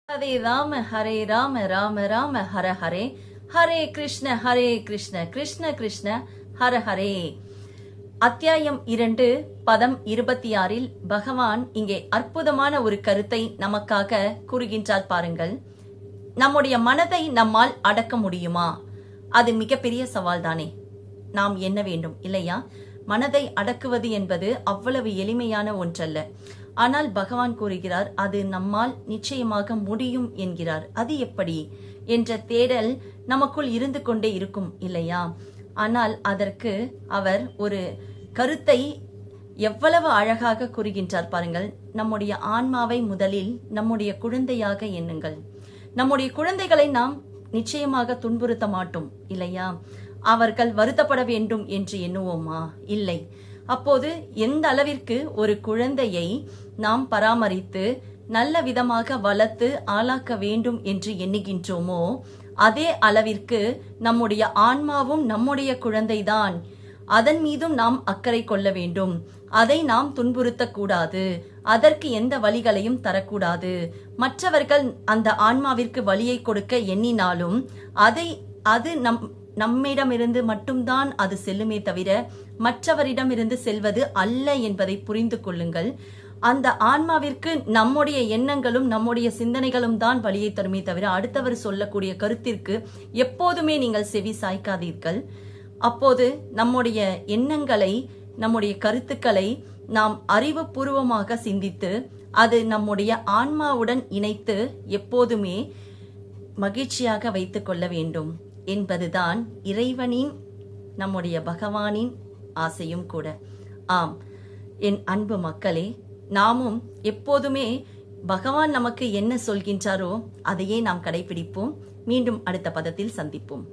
ஹரே ராம ராம ராம ஹர ஹரே ஹரே கிருஷ்ண கிருஷ்ண கிருஷ்ண ஹர ஹரே. அத்தியாயம் 2 பதம் 26 பகவான் இங்கே அற்புதமான ஒரு கருத்தை நமக்காக கூறுகின்றார் பாருங்கள். நம்முடைய மனதை நம்மால் அடக்க முடியுமா? அது மிகப்பெரிய சவால் தானே. நாம் என்ன வேண்டும் இல்லையா? மனதை அடக்குவது என்பது அவ்வளவு எளிமையான ஒன்றல்ல. ஆனால் பகவான் கூறுகிறார் அது நம்மால் நிச்சயமாக முடியும் என்கிறார். அது எப்படி என்ற தேடல் நமக்குள் இருந்து கொண்டே இருக்கும் இல்லையா? ஆனால் அதற்கு அவர் ஒரு கருத்தை எவ்வளவு அழகாக கூறுகின்றார் பாருங்கள். நம்முடைய ஆன்மாவை முதலில் நம்முடைய குழந்தையாக எண்ணுங்கள். நம்முடைய குழந்தைகளை நாம் நிச்சயமாக துன்புறுத்த மாட்டோம் இல்லையா? அவர்கள் வருத்தப்பட வேண்டும் என்று எண்ணுவோமா? இல்லை. அப்போது எந்த அளவிற்கு ஒரு குழந்தையை நாம் பராமரித்து நல்ல விதமாக வளர்த்து ஆளாக்க வேண்டும் என்று எண்ணுகின்றோமோ அதே அளவிற்கு நம்முடைய ஆன்மாவும் நம்முடைய குழந்தைதான். அதன் மீதும் நாம் அக்கறை கொள்ள வேண்டும். அதை நாம் துன்புறுத்தக்கூடாது. அதற்கு எந்த வழிகளையும் தரக்கூடாது. மற்றவர்கள் அந்த ஆன்மாவிற்கு வழியை கொடுக்க எண்ணினாலும் அது நம்மிடமிருந்து மட்டும்தான் அது செல்லுமே தவிர மற்றவரிடமிருந்து செல்வது அல்ல என்பதை புரிந்து கொள்ளுங்கள். அந்த ஆன்மாவிற்கு நம்முடைய எண்ணங்களும் நம்முடைய சிந்தனைகளும் தான் வழியை தருமே தவிர அடுத்தவர் சொல்லக்கூடிய கருத்திற்கு எப்போதுமே நீங்கள் செவி சாய்க்காதீர்கள். அப்போது நம்முடைய எண்ணங்களை நம்முடைய கருத்துக்களை நாம் அறிவுபூர்வமாக சிந்தித்து அது நம்முடைய ஆன்மாவுடன் இணைத்து எப்போதுமே மகிழ்ச்சியாக வைத்துக் கொள்ள வேண்டும் என்பதுதான் இறைவனின் நம்முடைய பகவானின் ஆசையும் கூட. ஆம் என் அன்பு மக்களே, நாமும் எப்போதுமே பகவான் நமக்கு என்ன சொல்கின்றாரோ அதையே நாம் கடைபிடிப்போம். மீண்டும் அடுத்த பதத்தில் சந்திப்போம்.